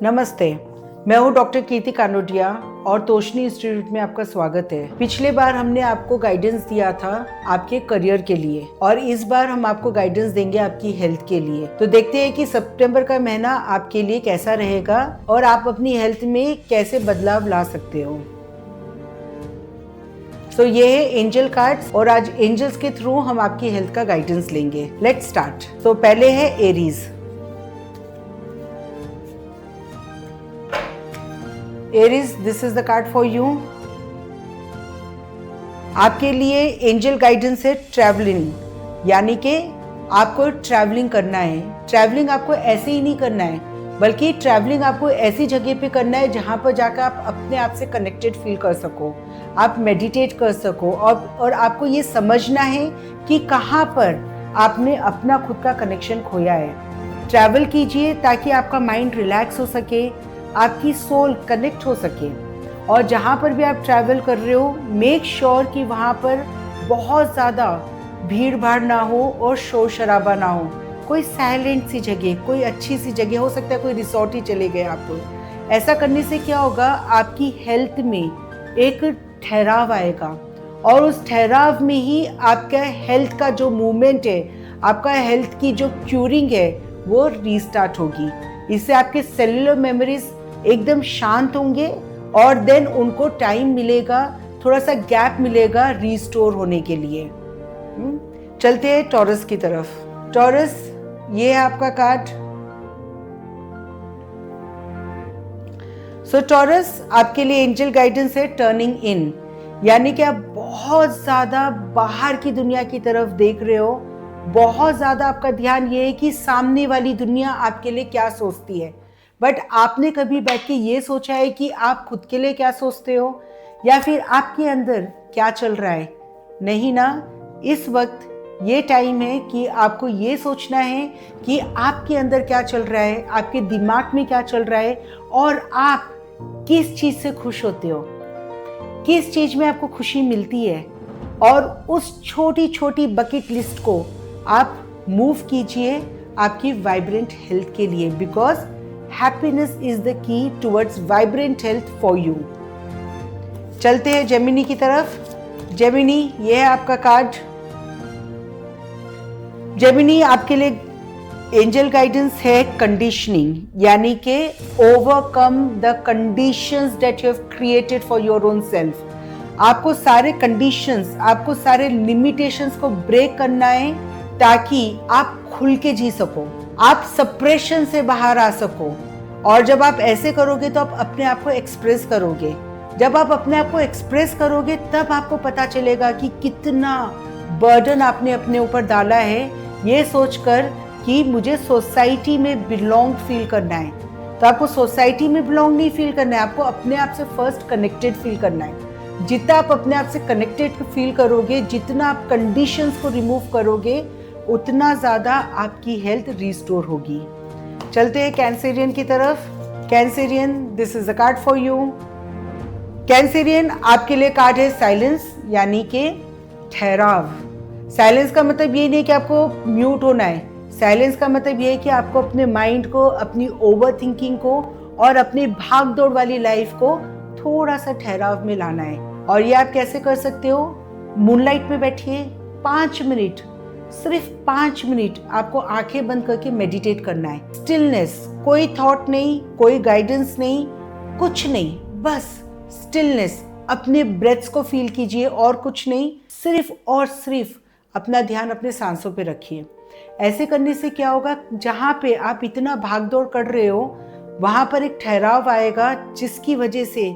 नमस्ते, मैं हूँ डॉक्टर कीर्ति कानोडिया और तोशनी इंस्टीट्यूट में आपका स्वागत है। पिछले बार हमने आपको गाइडेंस दिया था आपके करियर के लिए और इस बार हम आपको गाइडेंस देंगे आपकी हेल्थ के लिए। तो देखते हैं कि सितंबर का महीना आपके लिए कैसा रहेगा और आप अपनी हेल्थ में कैसे बदलाव ला सकते हो। तो ये है एंजल कार्ड्स और आज एंजल्स के थ्रू हम आपकी हेल्थ का गाइडेंस लेंगे। Let's start. तो पहले है Aries. Aries, this is the card for you. आपके लिए एंजल गाइडेंस है ट्रैवलिंग, यानी कि आपको ट्रैवलिंग करना है। ट्रैवलिंग आपको ऐसे ही नहीं करना है, बल्कि ट्रैवलिंग आपको ऐसी जगह पे करना है जहां पर जाकर आप अपने आप से कनेक्टेड फील कर सको, आप मेडिटेट कर सको और आपको ये समझना है कि कहाँ पर आपने अपना खुद का कनेक्शन खोया है। ट्रैवल कीजिए ताकि आपका माइंड रिलैक्स हो सके, आपकी सोल कनेक्ट हो सके। और जहाँ पर भी आप ट्रैवल कर रहे हो, मेक श्योर कि वहाँ पर बहुत ज़्यादा भीड़ भाड़ ना हो और शोर शराबा ना हो। कोई साइलेंट सी जगह, कोई अच्छी सी जगह, हो सकता है कोई रिसोर्ट ही चले गए आपको। ऐसा करने से क्या होगा, आपकी हेल्थ में एक ठहराव आएगा और उस ठहराव में ही आपका हेल्थ का जो मूवमेंट है, आपका हेल्थ की जो क्यूरिंग है, वो रीस्टार्ट होगी। इससे आपके सेलुलर मेमोरीज एकदम शांत होंगे और देन उनको टाइम मिलेगा, थोड़ा सा गैप मिलेगा रीस्टोर होने के लिए। चलते हैं टॉरस की तरफ। टॉरस, ये है आपका कार्ड। सो टॉरस, आपके लिए एंजल गाइडेंस है टर्निंग इन, यानी कि आप बहुत ज्यादा बाहर की दुनिया की तरफ देख रहे हो। बहुत ज्यादा आपका ध्यान ये है कि सामने वाली दुनिया आपके लिए क्या सोचती है, बट आपने कभी बैठ के ये सोचा है कि आप खुद के लिए क्या सोचते हो या फिर आपके अंदर क्या चल रहा है? नहीं ना। इस वक्त ये टाइम है कि आपको ये सोचना है कि आपके अंदर क्या चल रहा है, आपके दिमाग में क्या चल रहा है और आप किस चीज से खुश होते हो, किस चीज में आपको खुशी मिलती है। और उस छोटी छोटी बकेट लिस्ट को आप मूव कीजिए आपकी वाइब्रेंट हेल्थ के लिए, because happiness is the key towards vibrant health for you. चलते हैं जेमिनी की तरफ। जेमिनी, ये है आपका कार्ड। जेमिनी, आपके लिए एंजल गाइडेंस है कंडीशनिंग, यानी कि overcome the conditions that you have created for your own self. आपको सारे कंडीशंस, आपको सारे लिमिटेशंस को ब्रेक करना है ताकि आप खुल के जी सको, आप सप्रेशन से बाहर आ सको। और जब आप ऐसे करोगे तो आप अपने आप को एक्सप्रेस करोगे। जब आप अपने आप को एक्सप्रेस करोगे तब आपको पता चलेगा कि कितना बर्डन आपने अपने ऊपर डाला है, ये सोचकर कि मुझे सोसाइटी में बिलोंग फील करना है। तो आपको सोसाइटी में बिलोंग नहीं फील करना है, आपको अपने आप से फर्स्ट कनेक्टेड फील करना है। जितना आप अपने आप से कनेक्टेड फील करोगे, जितना आप कंडीशंस को रिमूव करोगे, उतना ज़्यादा आपकी हेल्थ रिस्टोर होगी। चलते हैं कैंसेरियन की तरफ। Cancerian, this is a card for you. Cancerian, आपके लिए कार्ड है साइलेंस, यानी कि ठहराव। साइलेंस का मतलब ये नहीं कि आपको म्यूट होना है। साइलेंस का मतलब ये है कि आपको अपने माइंड को, अपनी ओवर थिंकिंग को और अपनी भाग दौड़ वाली लाइफ को थोड़ा सा ठहराव में लाना है। और ये आप कैसे कर सकते हो? मूनलाइट में बैठिए 5 मिनट, सिर्फ 5 मिनट आपको आंखें बंद करके मेडिटेट करना है। स्टिलनेस, कोई थॉट नहीं, कोई गाइडेंस नहीं, कुछ नहीं, बस स्टिलनेस। अपने ब्रेथ्स को फील कीजिए और कुछ नहीं, सिर्फ और सिर्फ अपना ध्यान अपने सांसों पे रखिए। ऐसे करने से क्या होगा, जहाँ पे आप इतना भागदौड़ कर रहे हो वहाँ पर एक ठहराव आएगा, जिसकी वजह से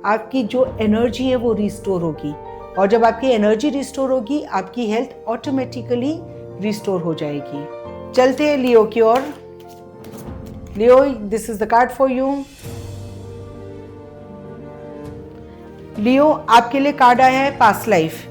आपकी जो एनर्जी है वो रिस्टोर होगी। और जब आपकी एनर्जी रिस्टोर होगी, आपकी हेल्थ ऑटोमेटिकली रिस्टोर हो जाएगी। चलते हैं लियो की ओर। Leo, this is the card for you. Leo, आपके लिए कार्ड आया है पास्ट लाइफ,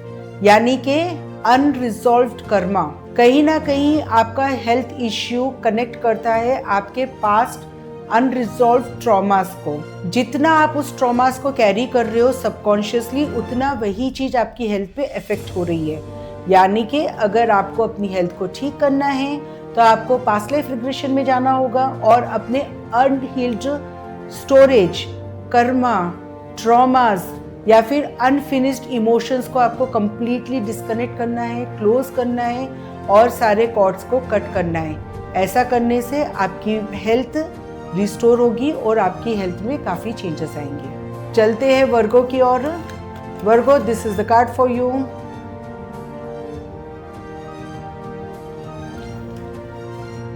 यानी कि अनरिजॉल्व्ड कर्मा। कहीं ना कहीं आपका हेल्थ इश्यू कनेक्ट करता है आपके पास्ट अनरिजॉल्व ट्रॉमास को। जितना आप उस ट्रॉमास को कैरी कर रहे हो सबकॉन्शियसली, उतना वही चीज आपकी हेल्थ पे इफेक्ट हो रही है। यानी कि अगर आपको अपनी हेल्थ को ठीक करना है तो आपको पास्ट लाइफ रिग्रेशन में जाना होगा और अपने अनहील्ड स्टोरेज, कर्मा, ट्रॉमास या फिर अनफिनिश्ड इमोशंस को आपको कंप्लीटली डिस्कनेक्ट करना है, क्लोज करना है और सारे कॉर्ड्स को कट करना है। ऐसा करने से आपकी हेल्थ रिस्टोर होगी और आपकी हेल्थ में काफ़ी चेंजेस आएंगे। चलते हैं वर्गो की ओर। Virgo, this is the card for you.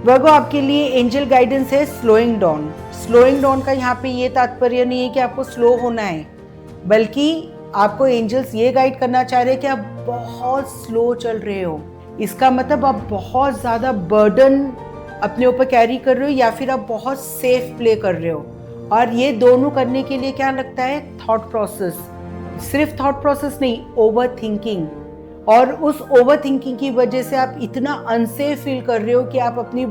Virgo, आपके लिए एंजल गाइडेंस है स्लोइंग डाउन। स्लोइंग डाउन का यहाँ पे ये तात्पर्य नहीं है कि आपको स्लो होना है, बल्कि आपको एंजल्स ये गाइड करना चाह रहे हैं कि आप बहुत स्लो चल रहे हो। इसका मतलब आप बहुत ज़्यादा बर्डन अपने ऊपर कैरी कर रहे हो या फिर आप बहुत सेफ प्ले कर रहे हो। और ये दोनों करने के लिए क्या लगता है? Thought process. सिर्फ थॉट प्रोसेस नहीं, ओवर थिंकिंग। और उस ओवर थिंकिंग की वजह से आप इतना अनसेफ फील कर रहे हो कि आप अपनी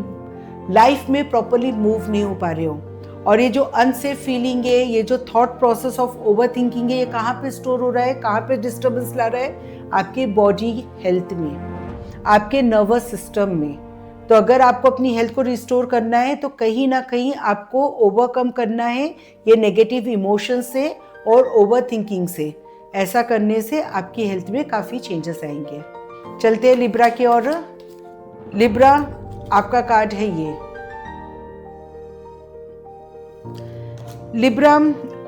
लाइफ में प्रॉपरली मूव नहीं हो पा रहे हो। और ये जो अनसेफ फीलिंग है, ये जो thought process of over thinking है, ये कहाँ पे स्टोर हो रहा है, कहाँ पे डिस्टर्बेंस ला रहा है? आपके बॉडी हेल्थ में, आपके नर्वस सिस्टम में। तो अगर आपको अपनी हेल्थ को रिस्टोर करना है तो कहीं ना कहीं आपको ओवरकम करना है ये नेगेटिव इमोशन से और ओवर थिंकिंग से। ऐसा करने से आपकी हेल्थ में काफ़ी चेंजेस आएंगे। चलते हैं लिब्रा की ओर। लिब्रा, आपका कार्ड है ये। लिब्रा,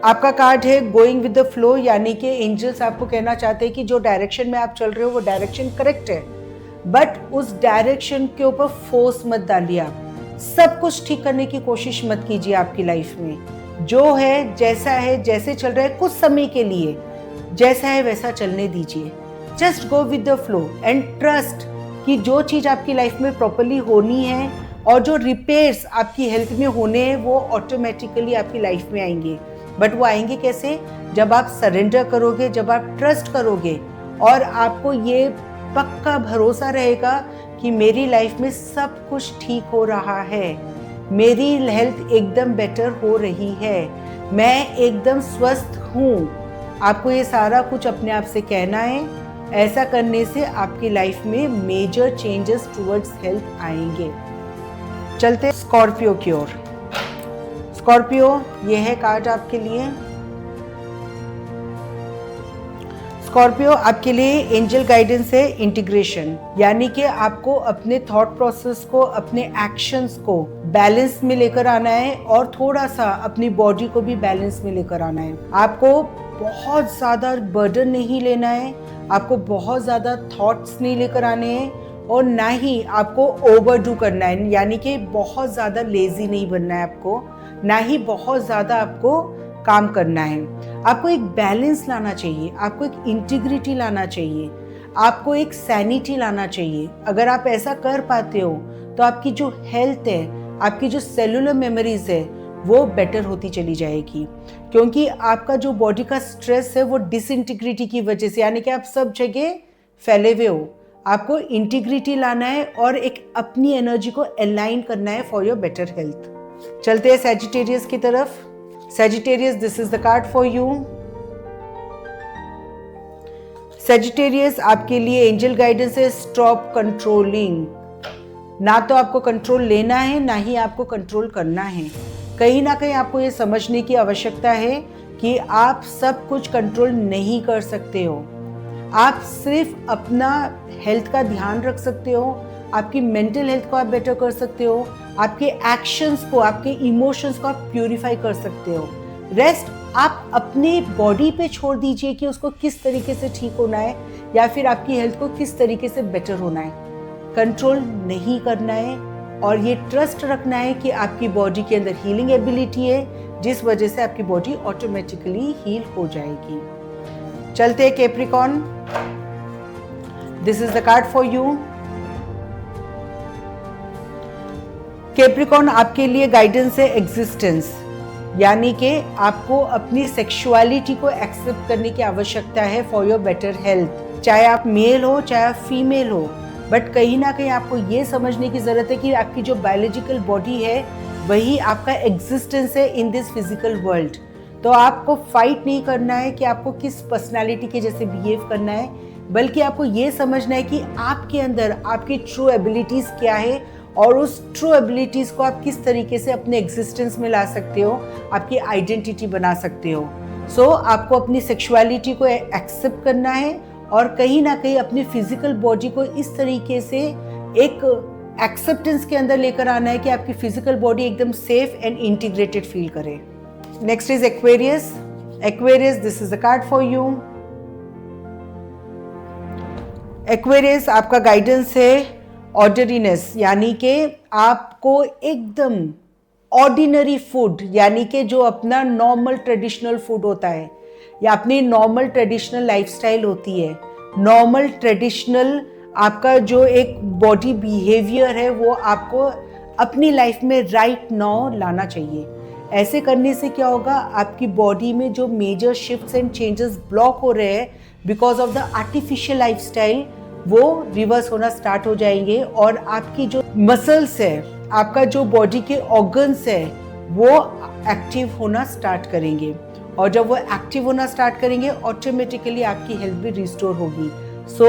आपका कार्ड है गोइंग विद द फ्लो, यानी कि एंजल्स आपको कहना चाहते हैं कि जो डायरेक्शन में आप चल रहे हो वो डायरेक्शन करेक्ट है, बट उस डायरेक्शन के ऊपर फोर्स मत डालिए। आप सब कुछ ठीक करने की कोशिश मत कीजिए। आपकी लाइफ में जो है, जैसा है, जैसे चल रहा है, कुछ समय के लिए जैसा है वैसा चलने दीजिए। Just go with the flow and trust कि जो चीज़ आपकी लाइफ में प्रॉपरली होनी है और जो रिपेयर्स आपकी हेल्थ में होने हैं वो ऑटोमेटिकली आपकी लाइफ में आएंगे। बट वो आएंगे कैसे? जब आप सरेंडर करोगे, जब आप ट्रस्ट करोगे और आपको ये पक्का भरोसा रहेगा कि मेरी लाइफ में सब कुछ ठीक हो रहा है, मेरी हेल्थ एकदम बेटर हो रही है, मैं एकदम स्वस्थ हूँ। आपको ये सारा कुछ अपने आप से कहना है। ऐसा करने से आपकी लाइफ में मेजर चेंजेस टुवर्ड्स हेल्थ आएंगे। चलते स्कॉर्पियो की ओर। स्कॉर्पियो, ये है कार्ड आपके लिए। स्कॉर्पियो, आपके लिए एंजल गाइडेंस है इंटीग्रेशन, यानी कि आपको अपने थॉट प्रोसेस को, अपने एक्शंस को बैलेंस में लेकर आना है और थोड़ा सा अपनी बॉडी को भी बैलेंस में लेकर आना है। आपको बहुत ज़्यादा बर्डन नहीं लेना है, आपको बहुत ज़्यादा थॉट्स नहीं लेकर आने हैं और ना ही आपको ओवरडू करना है, यानी कि बहुत ज़्यादा लेजी नहीं बनना है आपको, ना ही बहुत ज़्यादा आपको काम करना है। आपको एक बैलेंस लाना चाहिए, आपको एक इंटीग्रिटी लाना चाहिए, आपको एक सैनिटी लाना चाहिए। अगर आप ऐसा कर पाते हो तो आपकी जो हेल्थ है, आपकी जो सेलुलर मेमोरीज है वो बेटर होती चली जाएगी, क्योंकि आपका जो बॉडी का स्ट्रेस है वो डिसइंटीग्रिटी की वजह से, यानी कि आप सब जगह फैले हुए हो। आपको इंटीग्रिटी लाना है और एक अपनी एनर्जी को अलाइन करना है फॉर योर बेटर हेल्थ। चलते हैं सैजिटेरियस की तरफ। Sagittarius, this is the card for you. Sagittarius, आपके लिए एंजल गाइडेंस है स्टॉप कंट्रोलिंग। ना तो आपको कंट्रोल लेना है, ना ही आपको कंट्रोल करना है। कहीं ना कहीं आपको ये समझने की आवश्यकता है कि आप सब कुछ कंट्रोल नहीं कर सकते हो। आप सिर्फ अपना हेल्थ का ध्यान रख सकते हो, आपकी मेंटल हेल्थ को आप बेटर कर सकते हो, आपके एक्शंस को, आपके इमोशंस को आप प्यूरिफाई कर सकते हो। रेस्ट आप अपने बॉडी पे छोड़ दीजिए कि उसको किस तरीके से ठीक होना है या फिर आपकी हेल्थ को किस तरीके से बेटर होना है। कंट्रोल नहीं करना है और ये ट्रस्ट रखना है कि आपकी बॉडी के अंदर हीलिंग एबिलिटी है, जिस वजह से आपकी बॉडी ऑटोमेटिकली हील हो जाएगी। चलते हैं Capricorn. This is the card for you. Capricorn, आपके लिए गाइडेंस है एग्जिस्टेंस, यानी कि आपको अपनी सेक्सुअलिटी को एक्सेप्ट करने की आवश्यकता है फॉर योर बेटर हेल्थ। चाहे आप मेल हो, चाहे आप फीमेल हो, बट कहीं ना कहीं आपको ये समझने की ज़रूरत है कि आपकी जो बायोलॉजिकल बॉडी है वही आपका एग्जिस्टेंस है इन दिस फिजिकल वर्ल्ड। तो आपको फाइट नहीं करना है कि आपको किस पर्सनालिटी के जैसे बिहेव करना है, बल्कि आपको ये समझना है कि आपके अंदर आपकी ट्रू एबिलिटीज़ क्या है और उस ट्रू एबिलिटीज़ को आप किस तरीके से अपने एग्जिस्टेंस में ला सकते हो, आपकी आइडेंटिटी बना सकते हो। सो आपको अपनी सेक्सुअलिटी को एक्सेप्ट करना है और कहीं ना कहीं अपनी फिजिकल बॉडी को इस तरीके से एक एक्सेप्टेंस के अंदर लेकर आना है कि आपकी फिजिकल बॉडी एकदम सेफ एंड इंटीग्रेटेड फील करे। Next is Aquarius. Aquarius, this is the card for you. Aquarius, आपका गाइडेंस है ऑर्डरीनेस, यानी कि आपको एकदम ऑर्डिनरी फूड, यानी कि जो अपना नॉर्मल ट्रेडिशनल फूड होता है या अपनी नॉर्मल ट्रेडिशनल लाइफस्टाइल होती है, नॉर्मल ट्रेडिशनल आपका जो एक बॉडी बिहेवियर है वो आपको अपनी लाइफ में राइट नाउ लाना चाहिए। ऐसे करने से क्या होगा, आपकी बॉडी में जो major shifts and changes block हो रहे हैं because of the artificial lifestyle, वो रिवर्स होना स्टार्ट हो जाएंगे और आपकी जो मसल्स है, आपका जो बॉडी के ऑर्गन्स है, वो एक्टिव होना स्टार्ट करेंगे और जब वो एक्टिव होना स्टार्ट करेंगे ऑटोमेटिकली आपकी हेल्थ भी रिस्टोर होगी। So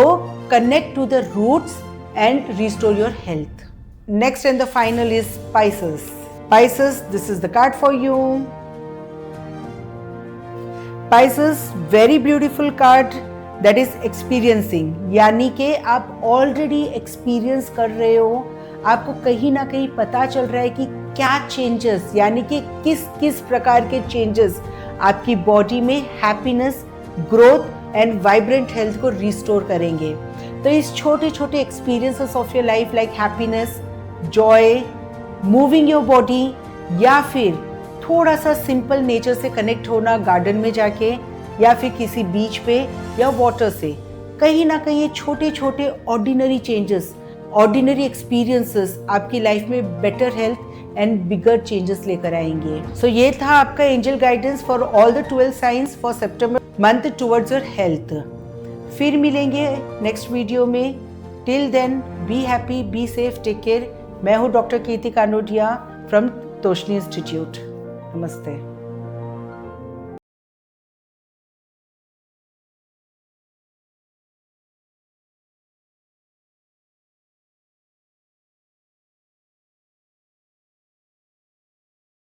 connect to the roots and restore your health. Next and the final is Pisces. Pisces, this is the card for you. Pisces, very beautiful card that is experiencing, यानी कि आप already experience कर रहे हो, आपको कहीं ना कहीं पता चल रहा है कि क्या चेंजेस, यानी कि किस किस प्रकार के चेंजेस आपकी बॉडी में happiness, growth and vibrant health को रिस्टोर करेंगे। तो इस छोटे छोटे experiences of your life like happiness, Joy, moving your body, या फिर थोड़ा सा सिंपल नेचर से कनेक्ट होना गार्डन में जाके या फिर किसी बीच पे या वाटर से, कहीं ना कहीं ये छोटे छोटे ऑर्डिनरी चेंजेस, ऑर्डिनरी एक्सपीरियंसेस आपकी लाइफ में better health and bigger changes लेकर आएंगे। सो ये था आपका angel guidance for all the 12 signs for सितंबर मंथ टुवर्ड्स योर हेल्थ। फिर मिलेंगे नेक्स्ट वीडियो में। Till then be happy, be safe, take care. मैं हूँ doctor Kirti Kanodia from Toshni institute. नमस्ते।